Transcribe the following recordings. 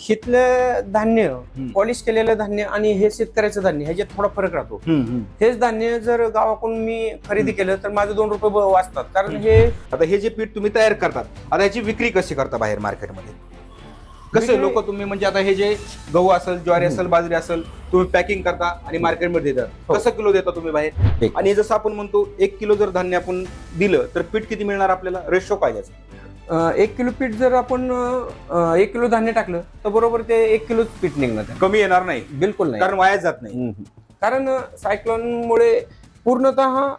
हिथलं धान्य पॉलिश केलेलं धान्य आणि हे शेतकऱ्याचं धान्य ह्याच्यात थोडा फरक राहतो. हेच धान्य जर गावाकडून मी खरेदी केलं तर माझे 2 रुपये वाचतात. कारण हे आता हे जे पीठ तुम्ही तयार करतात, आता याची विक्री कशी करता बाहेर मार्केटमध्ये? कसे लोक तुम्ही म्हणजे आता हे जे गहू असेल, ज्वारी असेल, बाजरी असेल, तुम्ही पॅकिंग करता आणि मार्केटमध्ये देता, कसं किलो देता तुम्ही बाहेर? आणि जसं आपण म्हणतो 1 किलो जर धान्य आपण दिलं तर पीठ किती मिळणार आपल्याला? रेशो काय याचा? 1 किलो पीठ जर आपण 1 किलो धान्य टाकलं तर बरोबर ते 1 किलो पीठ निघणार. कमी येणार नाही, बिलकुल नाही, कारण वाया जात नाही. कारण सायक्लोनमुळे पूर्णतः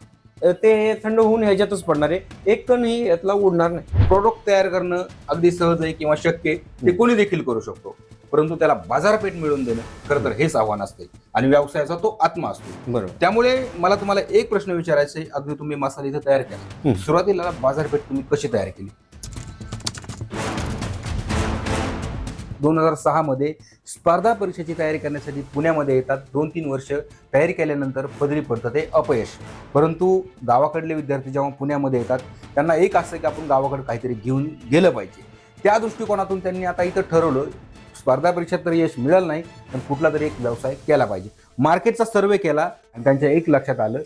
ते थंड होऊन ह्याच्यातच पडणार आहे. एक कणही यातला उडणार नाही. प्रोडक्ट तयार करणं अगदी सहज आहे किंवा शक्य आहे, ते कोणी देखील करू शकतो. परंतु त्याला बाजारपेठ मिळवून देणं खरं तर हेच आव्हान असते आणि व्यवसायाचा तो आत्मा असतो. बरोबर. त्यामुळे मला तुम्हाला एक प्रश्न विचारायचा आहे. अगदी तुम्ही मसाले इथे तयार केला, सुरुवातीला बाजारपेठ तुम्ही कशी तयार केली? 2006 मध्ये स्पर्धा परीक्षेची तयारी करण्यासाठी पुण्यामध्ये येतात. 2-3 वर्ष तयारी केल्यानंतर पदरी पडतं ते अपयश. परंतु गावाकडले विद्यार्थी जेव्हा पुण्यामध्ये येतात त्यांना एक असं की आपण गावाकडे काहीतरी घेऊन गेलं पाहिजे. त्या दृष्टिकोनातून त्यांनी आता इथं ठरवलं स्पर्धा परीक्षेत तर यश मिळालं नाही पण कुठला तरी एक व्यवसाय केला पाहिजे. मार्केटचा सर्वे केला आणि त्यांच्या एक लक्षात आलं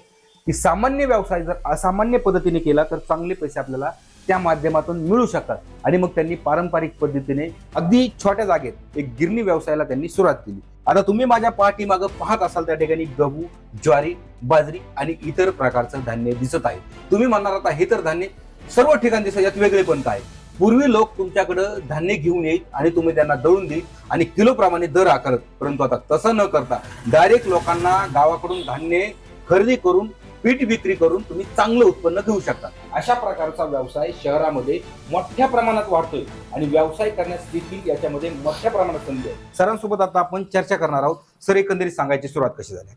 की सामान्य व्यवसाय जर असामान्य पद्धतीने केला तर चांगले पैसे आपल्याला त्या माध्यमातून मिळू शकतात. आणि मग त्यांनी पारंपरिक पद्धतीने अगदी छोट्या जागेत एक गिरणी व्यवसायाला त्यांनी सुरुवात केली. आता तुम्ही माझ्या पाठीमागं पाहत असाल त्या ठिकाणी गहू, ज्वारी, बाजरी आणि इतर प्रकारचं धान्य दिसत आहे. तुम्ही म्हणणार आता हे तर धान्य सर्व ठिकाणी दिसत, यात वेगळे पण काय? पूर्वी लोक तुमच्याकडं धान्य घेऊन येईल आणि तुम्ही त्यांना दळून देईल आणि किलोप्रमाणे दर आकारत. परंतु आता तसं न करता डायरेक्ट लोकांना गावाकडून धान्य खरेदी करून पीठ विक्री करून तुम्ही चांगलं उत्पन्न घेऊ शकता. अशा प्रकारचा व्यवसाय शहरामध्ये मोठ्या प्रमाणात वाढतोय आणि व्यवसाय करण्यास देखील याच्यामध्ये मोठ्या प्रमाणात संधी आहे. सरांसोबत आता आपण चर्चा करणार आहोत. सर, एकंदरीत सांगायची सुरुवात कशी झाली?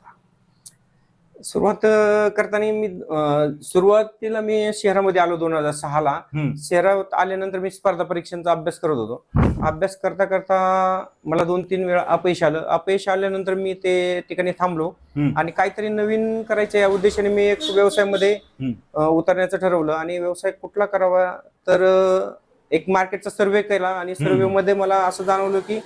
सुरुवात करताना सुरुवातीला मी शहरामध्ये आलो 2006 ला. शहरात आल्यानंतर मी स्पर्धा परीक्षांचा अभ्यास करत होतो. अभ्यास करता करता मला 2-3 वेळा अपयश आलं. अपयश आल्यानंतर मी ते ठिकाणी थांबलो आणि काहीतरी नवीन करायच्या या उद्देशाने मी एक व्यवसायामध्ये उतरण्याचं ठरवलं. आणि व्यवसाय कुठला करावा तर एक मार्केटचा सर्वे केला आणि सर्वे मध्ये मला असं जाणवलं की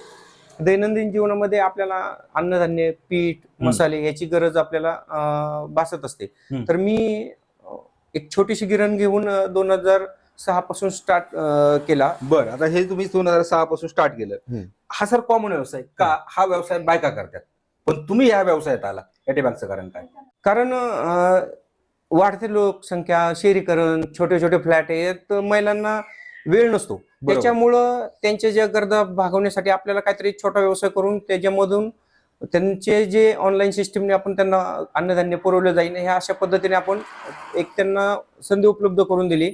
दैनंदिन जीवनामध्ये आपल्याला अन्नधान्य, पीठ, मसाले याची गरज आपल्याला भासत असते. तर मी एक छोटीशी गिरण घेऊन 2006 पासून स्टार्ट केला. बरं, आता हे तुम्ही 2006 पासून स्टार्ट केलं. हा सर कॉमन व्यवसाय का? हा व्यवसाय बायका करतात, पण तुम्ही या व्यवसायात आला, याच्या कारण काय? कारण वाढते लोकसंख्या, शहरीकरण, छोटे छोटे फ्लॅट आहेत, महिलांना वेळ नसतो. त्याच्यामुळं त्यांच्या ज्या गरजा भागवण्यासाठी आपल्याला काहीतरी छोटा व्यवसाय करून त्याच्यामधून त्यांचे जे ऑनलाईन सिस्टीमने आपण त्यांना अन्नधान्य पुरवलं जाईल ह्या अशा पद्धतीने आपण एक त्यांना संधी उपलब्ध करून दिली.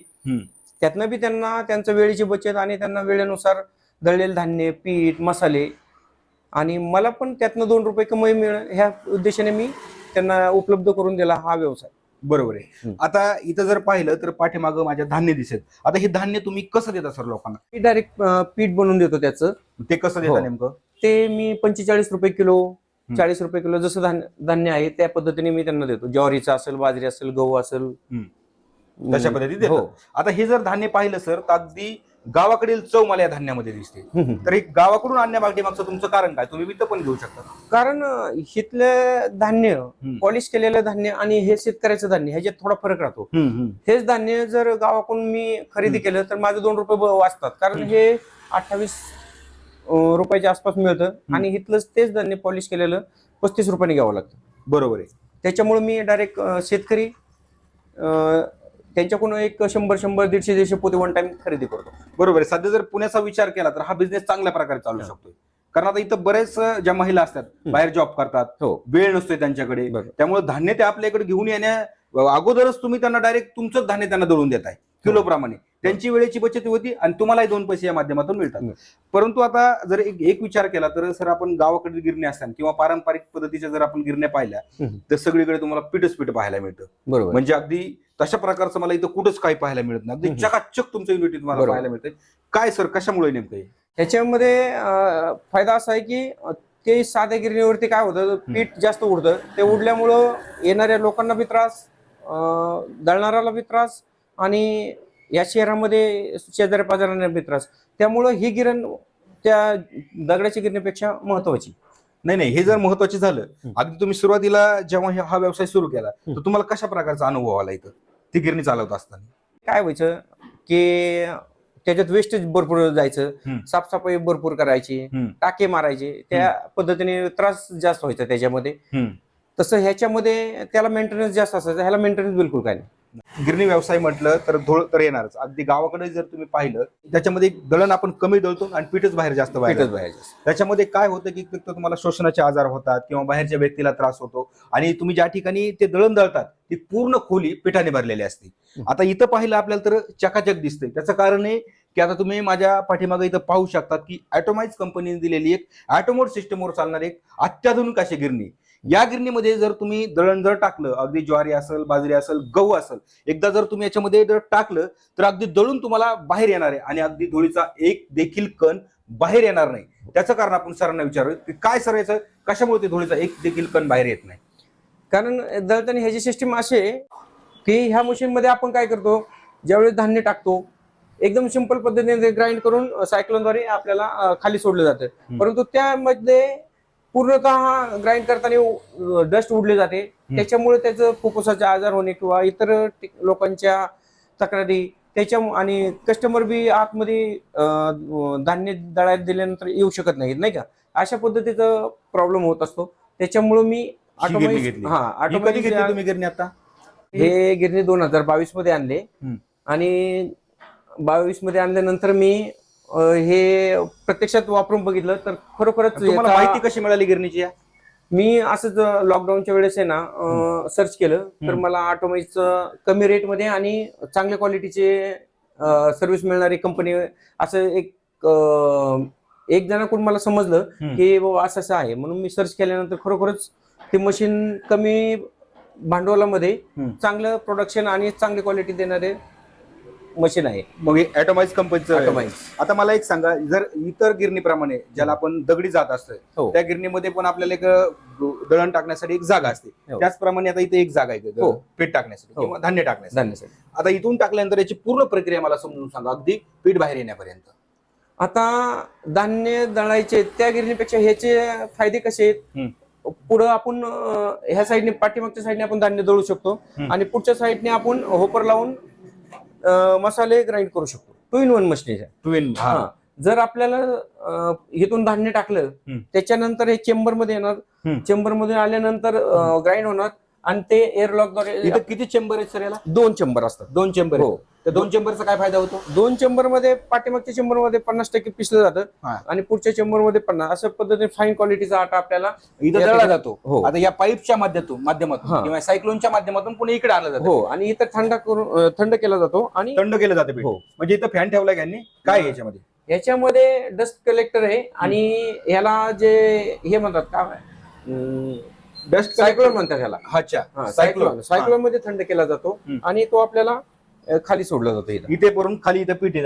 त्यातनं बी त्यांना त्यांच्या वेळेची बचत आणि त्यांना वेळेनुसार दळलेलं धान्य, पीठ, मसाले आणि मला पण त्यातनं 2 रुपये कमाई मिळेल ह्या उद्देशाने मी त्यांना उपलब्ध करून दिला हा व्यवसाय. बरोबर आहे. आता इथं जर पाहिलं तर पाठीमागं माझ्या धान्य दिसेल. आता हे धान्य तुम्ही कसं देता सर लोकांना? मी डायरेक्ट पीठ बनवून देतो त्याचं. ते कसं देता नेमकं? ते मी 45 रुपये किलो, 40 रुपये किलो जसं धान्य आहे त्या पद्धतीने मी त्यांना देतो. ज्वारीचा असेल, बाजरी असेल, गहू असेल, तशा पद्धतीने देतो. आता हे जर धान्य पाहिलं सर तर अगदी गावाकडील चव मला या धान्यामध्ये दिसते. तर हे गावाकडून आणण्यामागचं तुमचं कारण काय? तुम्ही विकत पण घेऊ शकता. कारण हिथलं धान्य पॉलिश केलेलं धान्य आणि हे शेतकऱ्याचं धान्य ह्याच्यात थोडा फरक राहतो. हेच धान्य जर गावाकडून मी खरेदी केलं तर माझे 2 रुपये वाचतात. कारण हे 28 रुपयाच्या आसपास मिळतं आणि इथलं तेच धान्य पॉलिश केलेलं 35 रुपयाने घ्यावं लागतं. बरोबर आहे. त्याच्यामुळे मी डायरेक्ट शेतकरी त्यांच्याकडून एक 100-150-150 पोते वन टाइम खरेदी करतो. बरोबर आहे. सध्या जर पुण्याचा विचार केला तर हा बिझनेस चांगल्या प्रकारे चालू शकतोय. कारण आता इथं बरेच ज्या महिला असतात बाहेर जॉब करतात, वेळ नसतोय त्यांच्याकडे, त्यामुळे धान्य ते आपल्याकडे घेऊन येण्या अगोदरच तुम्ही त्यांना डायरेक्ट तुमचंच धान्य त्यांना दळून देताय किलोप्रमाणे. त्यांची वेळेची बचत होती आणि तुम्हालाही 2 पैसे या माध्यमातून मिळतात. परंतु आता जर एक विचार केला तर सर आपण गावाकडील गिरण्या असतात किंवा पारंपरिक पद्धतीच्या जर आपण गिरण्या पाहिल्या तर सगळीकडे तुम्हाला पीठच पीठ पाहायला मिळतं. बरोबर. म्हणजे अगदी तशा प्रकारचं मला इथं कुठंच काही पाहायला मिळत नाही. अगदी चकाचक तुमचं युनिटी तुम्हाला पाहायला मिळतंय. काय सर, कशामुळे नेमकं? याच्यामध्ये फायदा असा आहे की ते साध्या गिरणीवरती काय होतं, पीठ जास्त उडतं. ते उडल्यामुळं येणाऱ्या लोकांना बी त्रास, दळणाऱ्याला बी त्रास आणि या शहरामध्ये शेजारी पाजारांना बी त्रास. त्यामुळं ही गिरण त्या दगडाच्या गिरणीपेक्षा महत्वाची. नाही, हे जर महत्वाचं झालं, अगदी तुम्ही सुरुवातीला जेव्हा हा व्यवसाय सुरू केला तर तुम्हाला कशा प्रकारचा अनुभव आला इथं ती गिरणी चालवत असताना? काय व्हायचं की त्याच्यात वेस्टेज भरपूर जायचं, साफसफाई भरपूर करायची, टाके मारायचे, त्या पद्धतीने त्रास जास्त व्हायचा त्याच्यामध्ये. तसं ह्याच्यामध्ये त्याला मेंटेनन्स जास्त असायचं, ह्याला मेंटेनन्स बिलकुल काय नाही. गिरणी व्यवसाय म्हटलं तर धूळ तर येणारच. अगदी गावाकडे जर तुम्ही पाहिलं त्याच्यामध्ये दळण आपण कमी दळतो आणि पीठच बाहेर जास्त बाहेर. त्याच्यामध्ये काय होतं की तुम्हाला शोषणाचे आजार होतात किंवा बाहेरच्या व्यक्तीला त्रास होतो आणि तुम्ही ज्या ठिकाणी ते दळण दळतात ती पूर्ण खोली पिठाने भरलेली असते. आता इथं पाहिलं आपल्याला तर चकाचक दिसतंय. त्याचं कारण आहे की आता तुम्ही माझ्या पाठीमागे इथं पाहू शकतात की ॲटोमाइज कंपनीने दिलेली एक ॲटोमोड सिस्टमवर चालणारी एक अत्याधुनिक अशी गिरणी. या गिरणीमध्ये जर तुम्ही दळण जर टाकलं, अगदी ज्वारी असेल, बाजरी असेल, गहू असेल, एकदा जर तुम्ही याच्यामध्ये जर टाकलं तर अगदी दळून तुम्हाला बाहेर येणार आहे आणि अगदी धुळीचा एक देखील कण बाहेर येणार नाही. त्याचं कारण आपण सरांना विचारू की काय सर याचं कशामुळे ते धुळीचा एक देखील कण बाहेर येत नाही? कारण दळताना ह्याची सिस्टीम अशी आहे की ह्या मशीन मध्ये आपण काय करतो, ज्यावेळेस धान्य टाकतो एकदम सिंपल पद्धतीने ग्राइंड करून सायक्लोनद्वारे आपल्याला खाली सोडलं जातं, परंतु त्यामध्ये पूर्णतः ग्राइंड करताना डस्ट उडले जाते. त्याच्यामुळे त्याचं फुफ्फुसाचे आजार होणे किंवा इतर लोकांच्या तक्रारी त्याच्या आणि कस्टमर बी आतमध्ये धान्य दळायला दिल्यानंतर येऊ शकत नाहीत, नाही का, अशा पद्धतीचा प्रॉब्लेम होत असतो. त्याच्यामुळे मी हे गिरणी 2022 मध्ये आणले आणि 22 मध्ये आणल्यानंतर मी हे प्रत्यक्षात वापरून बघितलं तर खरोखरच माहिती कशी मिळाली गिरणीची? मी असंच लॉकडाऊनच्या वेळेस आहे ना सर्च केलं तर मला ऑटोमाइज कमी रेटमध्ये आणि चांगल्या क्वालिटीचे सर्व्हिस मिळणारी कंपनी असं एक जणाकडून मला समजलं की बाबा असं आहे. म्हणून मी सर्च केल्यानंतर खरोखरच ते मशीन कमी भांडवलामध्ये चांगलं प्रोडक्शन आणि चांगली क्वालिटी देणारे मशीन आहे. मग ॲटोमाइज कंपनीचं. आता मला एक सांगा, जर इतर गिरणीप्रमाणे ज्याला आपण दगडी जात असतोय त्या गिरणीमध्ये पण आपल्याला एक दळण टाकण्यासाठी एक जागा असते, त्याचप्रमाणे आता इथे एक जागा आहे पीठ टाकण्यासाठी किंवा धान्य टाकण्यासाठी. आता इथून टाकल्यानंतर याची पूर्ण प्रक्रिया मला समजून सांगा, अगदी पीठ बाहेर येण्यापर्यंत. आता धान्य दळायचे त्या गिरणीपेक्षा ह्याचे फायदे कसे आहेत, पुढं आपण ह्या साईडने पाठीमागच्या साईडने आपण धान्य दळू शकतो आणि पुढच्या साईडने आपण होपर लावून मसाले ग्राइंड करू शकतो. 2 in 1 मशीन. जर आपल्याला इथून धान्य टाकलं त्याच्यानंतर हे चेंबर मध्ये येणार, चेंबर मध्ये आल्यानंतर ग्राइंड होणार आणि ते एअरलॉकद्वारे. किती चेंबर आहेत सर याला? 2 चेंबर असतात. 2 चेंबर. हो. त्या 2 चेंबरचा काय फायदा होतो? 2 चेंबर मध्ये पाठीमागच्या चेंबर मध्ये 50% पिसलं जातं आणि पुढच्या चेंबर मध्ये 50. अशा पद्धतीने फाईन क्वालिटीचा आटा आपल्याला इथं दळला जातो. आता या पाईपच्या माध्यमातून किंवा सायक्लोनच्या माध्यमातून पुणे इकडे आणलं जातं. हो, आणि इथं थंड केला जातो आणि थंड केलं जातं. म्हणजे इथं फॅन ठेवलाय यांनी. काय याच्यामध्ये? याच्यामध्ये डस्ट कलेक्टर आहे आणि ह्याला जे हे म्हणतात काय, डस्ट सायक्लोन म्हणतात ह्याला. अच्छा, सायक्लोन मध्ये थंड केला जातो आणि तो आपल्याला खाली सोडला जातो इथे करून खाली इथं पीठ.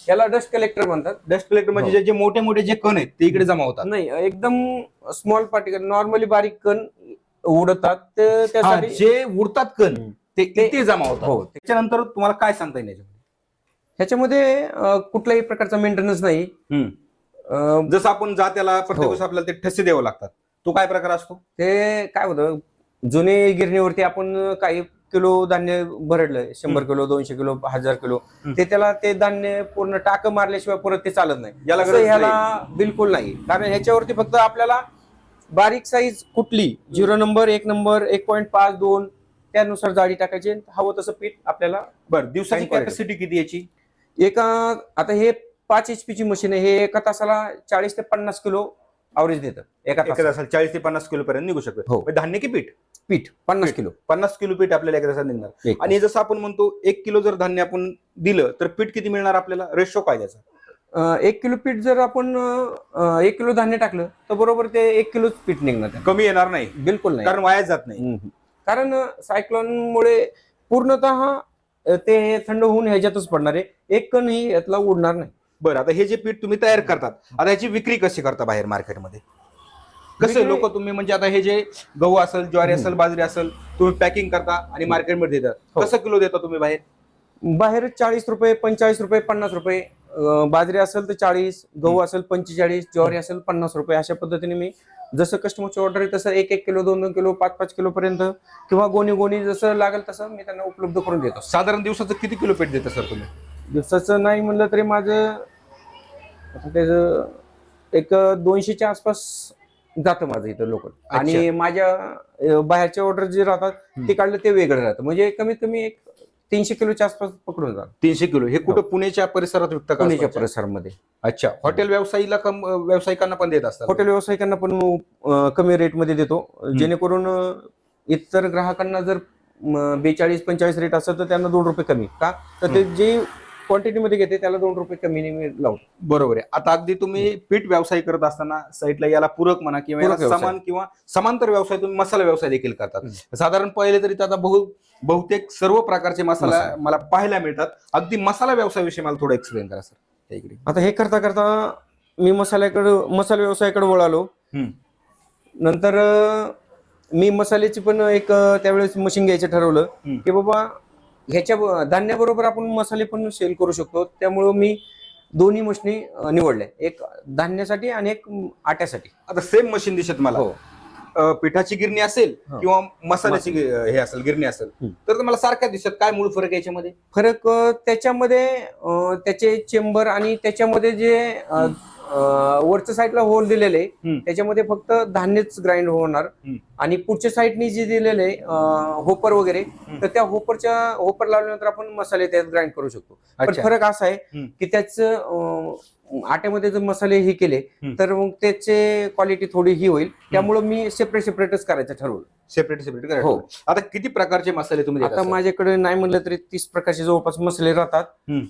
याला डस्ट कलेक्टर म्हणतात. डस्ट कलेक्टर म्हणजे जे मोठे मोठे जे कण आहेत ते इकडे जमा होतात. नाही, एकदम स्मॉल पार्टिकल, नॉर्मली बारीक कण उडतात, त्यासाठी जे उडतात कण ते इथे जमा होतात. त्याच्यानंतर तुम्हाला काय सांगता येईल ह्याच्यामध्ये कुठल्याही प्रकारचा मेंटेनन्स नाही. जसं आपण त्याला प्रत्येक दिवस आपल्याला ते ठसे द्यावं लागतात, तो काय प्रकार असतो? ते काय होतं, जुने गिरणीवरती आपण काही किलो धान्य भरडलं, 100 किलो, 200 किलो, 1000 किलो, ते त्याला ते धान्य पूर्ण टाक मारल्याशिवाय परत ते चालत नाही. ह्याला बिलकुल नाही. कारण ह्याच्यावरती फक्त आपल्याला बारीक साईज कुठली 0 नंबर, 1 नंबर, 1.5, 2 त्यानुसार जाडी टाकायची, हवं तसं पीठ आपल्याला. बरं, दिवसाची कॅपॅसिटी किती याची? आता हे 5 HP ची मशीन आहे. हे एका तासाला 40 ते 50 किलो अवरेज देतं. एका तासाला 40 ते 50 किलो पर्यंत निघू शकतो. धान्य की पीठ? पीठ 50 किलो. 50 किलो पीठ आपल्याला एका तासात निघणार. आणि जसं आपण म्हणतो 1 किलो जर धान्य आपण दिलं तर पीठ किती मिळणार आपल्याला? रेशो काय त्याचा? 1 किलो पीठ जर आपण 1 किलो धान्य टाकलं तर बरोबर ते 1 किलोच पीठ निघणार. कमी येणार नाही? बिलकुल नाही, कारण वाया जात नाही. कारण सायक्लोनमुळे पूर्णतः ते थंड होऊन ह्याच्यातच पडणार आहे, एक कणही यातला उडणार नाही. बरं, आता हे जे पीठ तुम्ही तयार करतात, आता याची विक्री कशी करता बाहेर मार्केटमध्ये? कसं लोक तुम्ही म्हणजे आता हे जे गहू असेल, ज्वारी असेल, बाजरी असेल, तुम्ही पॅकिंग करता आणि मार्केटमध्ये देता, कसं किलो देता तुम्ही बाहेर? बाहेर 40 रुपये, 45 रुपये, 50 रुपये बाजरी असेल तर 40, गहू असेल 45, ज्वारी असेल 50 रुपये. अशा पद्धतीने मी जसं कस्टमरची ऑर्डर आहे तसं 1-1 किलो, 2-2 किलो, 5-5 किलो पर्यंत किंवा गोणी जसं लागेल तसं मी त्यांना उपलब्ध करून देतो. साधारण दिवसाचं किती किलो पीठ देता सर तुम्ही? दिवसाचं नाही म्हणलं तरी माझं आता त्याचं एक 200च्या आसपास जातं माझं इथं लोकल. आणि माझ्या बाहेरच्या ऑर्डर जे राहतात ते काढलं ते वेगळं राहतं. म्हणजे कमीत कमी एक 300 किलोच्या आसपास पकडून जातात. 300 किलो. हे कुठं पुण्याच्या परिसरात विकता का? पुण्याच्या परिसरामध्ये. अच्छा. हॉटेल व्यावसायिकांना पण देत असतात? हॉटेल व्यावसायिकांना पण कमी रेटमध्ये देतो, जेणेकरून इतर ग्राहकांना जर 42-45 रेट असेल तर त्यांना 2 रुपये कमी. का तर ते जे क्वांटिटीमध्ये घेते त्याला 2 रुपये कमी मी लावतो. बरोबर आहे. आता अगदी तुम्ही पीठ व्यवसाय करत असताना साईडला याला पूरक म्हणा किंवा याला समान किंवा समांतर व्यवसाय तुम्ही मसाला व्यवसाय देखील करतात. साधारण पहिले तरी आता बहुतेक सर्व प्रकारचे मसाला मला पाहायला मिळतात. अगदी मसाला व्यवसायाविषयी मला थोडं एक्सप्लेन करा सर इकडे. आता हे करता करता मी मसाला व्यवसायाकडे वळालो. नंतर मी मसाल्याची पण एक त्यावेळेस मशीन घ्यायचं ठरवलं की बाबा ह्याच्या धान्याबरोबर आपण मसाले पण सेल करू शकतो. त्यामुळं मी दोन्ही मशीनी निवडल्या, एक धान्यासाठी आणि एक आट्यासाठी. आता सेम मशीन दिसत मला. पिठाची गिरणी असेल किंवा मसाल्याची हे असेल गिरणी असेल तर मला सारख्या दिसत. काय मूळ फरक याच्यामध्ये? फरक त्याच्यामध्ये त्याचे चेंबर आणि त्याच्यामध्ये जे वरच्या साईडला होल दिलेले त्याच्यामध्ये फक्त धान्यच ग्राइंड होणार आणि पुढच्या साईडनी जे दिलेले होपर वगैरे तर त्या होपर लावल्यानंतर आपण मसाले त्यात ग्राइंड करू शकतो. पण फरक असा आहे की त्याचं आट्यामध्ये जर मसाले हे केले तर मग त्याचे क्वालिटी थोडी ही होईल. त्यामुळे मी सेपरेटच करायचं ठरवलं. सेपरेट करायचं. आता किती प्रकारचे मसाले तुम्ही? आता माझ्याकडे नाही म्हणलं तरी 30 प्रकारचे जवळपास मसाले राहतात.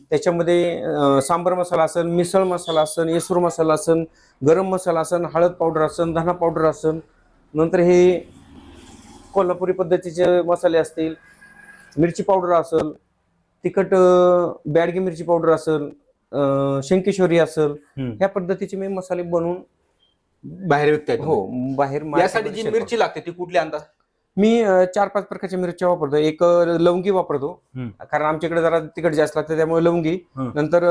त्याच्यामध्ये सांबर मसाला असेल, मिसळ मसाला असेल, येसूर मसाला असेल, गरम मसाला असेल, हळद पावडर असेल, धना पावडर असेल, नंतर हे कोल्हापुरी पद्धतीचे मसाले असतील, मिरची पावडर असेल, तिखट बॅडगी मिरची पावडर असेल, शंकेश्वरी असेल, ह्या पद्धतीचे मी मसाले बनवून बाहेर विकताय? हो, बाहेर. यासाठी जी मिरची लागते ती कुठली आणतात? मी 4-5 प्रकारच्या मिरच्या वापरतो. एक लवंगी वापरतो कारण आमच्याकडे जरा तिखट जास्त लागतं त्यामुळे लवंगी, नंतर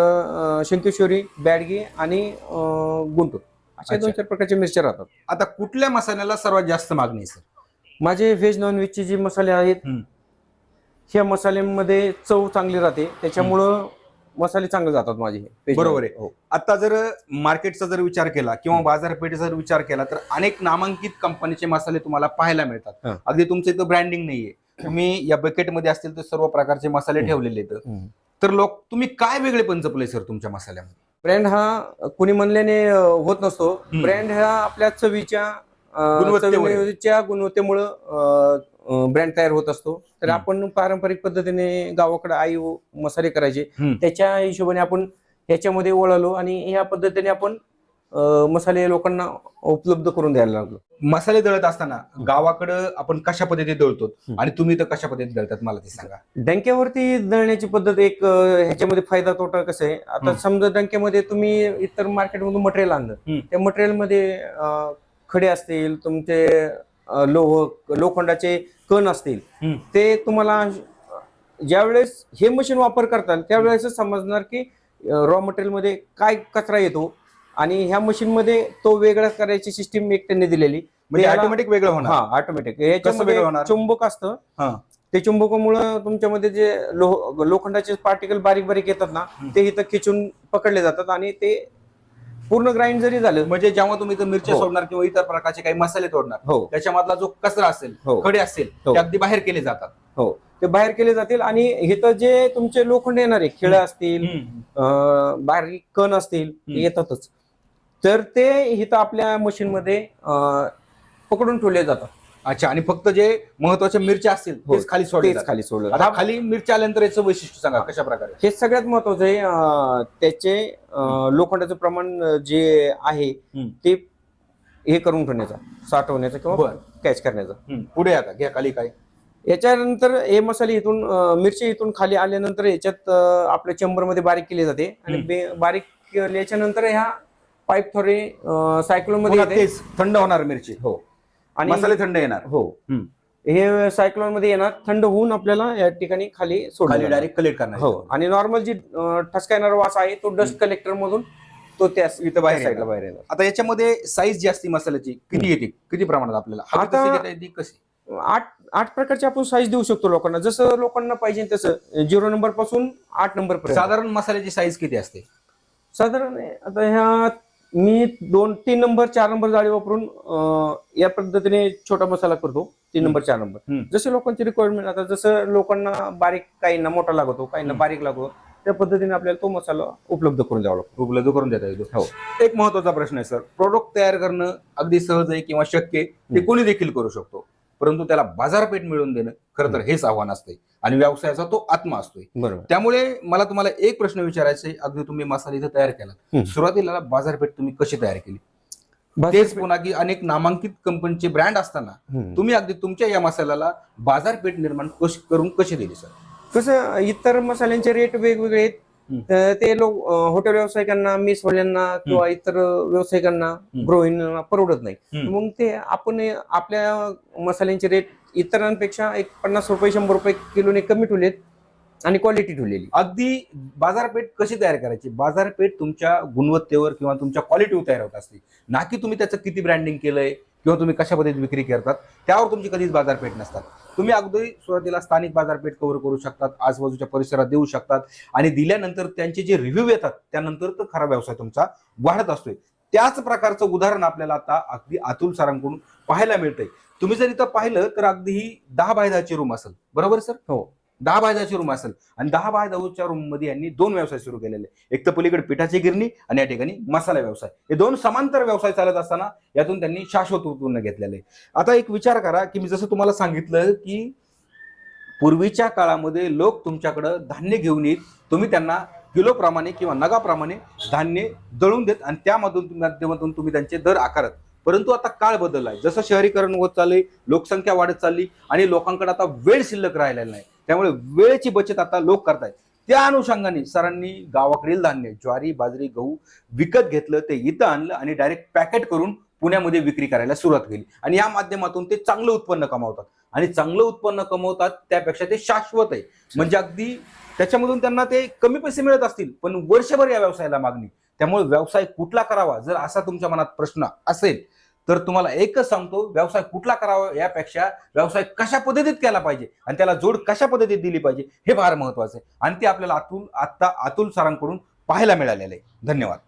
शंकेश्वरी, बॅडगी आणि गुंटूर अशा 2-4 प्रकारच्या मिरच्या राहतात. आता कुठल्या मसाल्याला सर्वात जास्त मागणी आहे सर? माझे व्हेज नॉन व्हेजचे जे मसाले आहेत ह्या मसाल्यांमध्ये चव चांगली राहते, त्याच्यामुळं मसाले चांगले जातात माझे. बरोबर आहे. आता जर मार्केटचा जर विचार केला किंवा बाजारपेठेचा जर विचार केला तर अनेक नामांकित कंपनीचे मसाले तुम्हाला पाहायला मिळतात. अगदी तुमचं इथं ब्रँडिंग नाहीये, तुम्ही या बकेटमध्ये असतील तर सर्व प्रकारचे मसाले ठेवलेले आहेत. तर तुम्ही काय वेगळे पण जपले सर तुमच्या मसाल्यामध्ये? ब्रँड हा कुणी म्हणल्याने होत नसतो. ब्रँड हा आपल्या चवीच्या गुणवत्तेमुळे ब्रँड तयार होत असतो. तर आपण पारंपरिक पद्धतीने गावाकडे आई मसाले करायचे त्याच्या हिशोबाने आपण ह्याच्यामध्ये वळालो आणि ह्या पद्धतीने आपण मसाले लोकांना उपलब्ध करून द्यायला लागलो. मसाले दळत असताना गावाकडं आपण कशा पद्धतीने दळतो आणि तुम्ही तर कशा पद्धतीने दळतात मला ते सांगा. डंक्यावरती दळण्याची पद्धत एक ह्याच्यामध्ये फायदा तोटा कसं आहे. आता समजा डंक्यामध्ये तुम्ही इतर मार्केटमधून मटेरियल आणलं, त्या मटेरियलमध्ये खडे असतील, तुमचे लोखंडाचे कण असतील, ते तुम्हाला ज्यावेळेस हे मशीन वापर करताल त्यावेळेस समजणार की रॉ मटेरियल मध्ये काय कचरा येतो आणि ह्या मशीन मध्ये तो वेगळा करायची सिस्टीम एक त्यांनी दिलेली. म्हणजे ऑटोमॅटिक वेगळं होणार? हा, ऑटोमॅटिक. याच्यामध्ये चुंबक असतं, ते चुंबकामुळे तुमच्यामध्ये जे लोखंडाचे पार्टिकल बारीक बारीक येतात ना ते इथं खिचून पकडले जातात आणि ते पूर्ण ग्राइंड जरी झालं म्हणजे जेव्हा तुम्ही मिरच्या सोडणार किंवा इतर प्रकारचे काही मसाले तोडणार त्याच्यामधला जो कचरा असेल, खडे असेल, ते अगदी बाहेर केले जातात. हो, ते बाहेर केले जातील आणि इथं जे तुमचे लोखंड येणारे खिळे असतील, बारीक कण असतील, ते येतातच. तर ते इथं आपल्या मशीन मध्ये पकडून ठेवले जातात. अच्छा. आणि फक्त जे महत्वाच्या मिरच्या असतील तेच खाली सोडले. आता खाली मिरच्या आल्यानंतर याचं वैशिष्ट्य सांगा कशा प्रकारे? हे सगळ्यात महत्वाचं आहे. त्याचे लोखंडाचं प्रमाण जे आहे ते हे करून ठेवण्याचा, साठवण्याचा किंवा कॅच करण्याचा. पुढे आता घ्या खाली काय. याच्यानंतर हे मसाले इथून मिरची इथून खाली आल्यानंतर याच्यात आपल्या चेंबर मध्ये बारीक केले जाते आणि बारीक केल्याच्या नंतर ह्या पाईप थोडे सायक्लोन मध्ये थंड होणार मिरची. हो, आणि मसाले थंड येणार. हो, हे सायक्लॉन मध्ये येणार, थंड होऊन आपल्याला या ठिकाणी खाली सोडलं खाली जाणार. डायरेक्ट कलेक्ट करणार. हो, आणि नॉर्मल जी ठसका येणारा वास आहे तो डस्ट कलेक्टर मधून तो त्या इथं बाहेर साईडला येणार. बाहेर येणार. आता याच्यामध्ये साईज जी असते मसाल्याची किती येते, किती प्रमाणात आपल्याला हवी आता- तशी घेता येते कशी? 8 प्रकारची आपण साईज देऊ शकतो लोकांना, जसं लोकांना पाहिजे तसं 0 नंबर पासून 8 नंबर पर्यंत. साधारण मसाल्याची साईज किती असते? साधारण आता ह्या मी 2-3 नंबर 4 नंबर जाळी वापरून या पद्धतीने छोटा मसाला करतो. 3 नंबर 4 नंबर जसे लोकांची रिक्वायरमेंट, आता जसं लोकांना बारीक, काहींना मोठा लागतो, काहींना बारीक लागतो, त्या पद्धतीने आपल्याला तो मसाला उपलब्ध करून द्यावा लागतो. उपलब्ध करून देता येतो. हो. एक महत्वाचा प्रश्न आहे सर, प्रोडक्ट तयार करणं अगदी सहज आहे किंवा शक्य आहे, ते कोणी देखील करू शकतो, परंतु त्याला बाजारपेठ मिळवून देणं खरं तर हेच आव्हान असते आणि व्यवसायाचा तो आत्मा असतोय. बरोबर. त्यामुळे मला तुम्हाला एक प्रश्न विचारायचा आहे, अगदी तुम्ही मसाला इथं तयार केला, सुरुवातीला बाजारपेठ तुम्ही कशी तयार केली? तेच पुन्हा की अनेक नामांकित कंपनीचे ब्रँड असताना तुम्ही अगदी तुमच्या या मसाल्याला बाजारपेठ निर्माण करून कशी दिली सर? कसं इतर मसाल्यांचे रेट वेगवेगळे आहेत. तर ते लोक हॉटेल व्यावसायिकांना, मेसवाल्यांना किंवा इतर व्यावसायिकांना, गृहिणींना परवडत नाही. मग ते आपण आपल्या मसाल्यांचे रेट इतरांपेक्षा एक 50 रुपये 100 रुपये किलोने कमी ठेवलेत आणि क्वालिटी ठेवलेली. अगदी बाजारपेठ कशी तयार करायची? बाजारपेठ तुमच्या गुणवत्तेवर किंवा तुमच्या क्वालिटीवर तयार होत असते, ना की तुम्ही त्याचं किती ब्रँडिंग केलंय किंवा तुम्ही कशा पद्धतीने विक्री करतात त्यावर तुमची कधीच बाजारपेठ नसतात. तुम्ही अगदी सुरुवातीला स्थानिक बाजारपेठ कव्हर करू शकतात, आजूबाजूच्या परिसरात देऊ शकतात आणि दिल्यानंतर त्यांचे जे रिव्ह्यू येतात त्यानंतर तर खरा व्यवसाय तुमचा वाढत असतोय. त्याच प्रकारचं उदाहरण आपल्याला आता अगदी अतुल सरांकडून पाहायला मिळतंय. तुम्ही जर इथं पाहिलं तर अगदी ही 10 बाय 10ची रूम असेल, बरोबर सर? हो, 10 बाय 10ची रूम असेल आणि 10 बाय 10च्या रूम मध्ये यांनी 2 व्यवसाय सुरू केलेले, एक तर पलीकडे पिठाची गिरणी आणि या ठिकाणी मसाला व्यवसाय. हे 2 समांतर व्यवसाय चालत असताना यातून त्यांनी शाश्वत उत्पन्न घेतलेलं आहे. आता एक विचार करा की मी जसं तुम्हाला सांगितलं की पूर्वीच्या काळामध्ये लोक तुमच्याकडे धान्य घेऊन येत, तुम्ही त्यांना किलोप्रमाणे किंवा नगाप्रमाणे धान्य दळून देत आणि त्यामधून माध्यमातून तुम्ही त्यांचे दर आकारत. परंतु आता काळ बदललाय, जसं शहरीकरण होत चाललंय, लोकसंख्या वाढत चालली आणि लोकांकडे आता वेळ शिल्लक राहिलेला नाही, त्यामुळे वेळेची बचत आता लोक करतायत. त्या अनुषंगाने सरांनी गावाकडील धान्य ज्वारी, बाजरी, गहू विकत घेतलं, ते इथं आणलं आणि डायरेक्ट पॅकेट करून पुण्यामध्ये विक्री करायला सुरुवात केली आणि या माध्यमातून ते चांगलं उत्पन्न कमावतात आणि चांगलं उत्पन्न कमवतात त्यापेक्षा ते शाश्वत आहे. म्हणजे अगदी त्याच्यामधून त्यांना ते कमी पैसे मिळत असतील पण वर्षभर या व्यवसायाला मागणी. त्यामुळे व्यवसाय कुठला करावा जर असा तुमच्या मनात प्रश्न असेल तर तुम्हाला एकच सांगतो, व्यवसाय कुठला करावा यापेक्षा व्यवसाय कशा पद्धतीत केला पाहिजे आणि त्याला जोड कशा पद्धतीत दिली पाहिजे हे फार महत्वाचं आहे आणि ते आपल्याला अतुल सरांकडून पाहायला मिळालेलं आहे. धन्यवाद.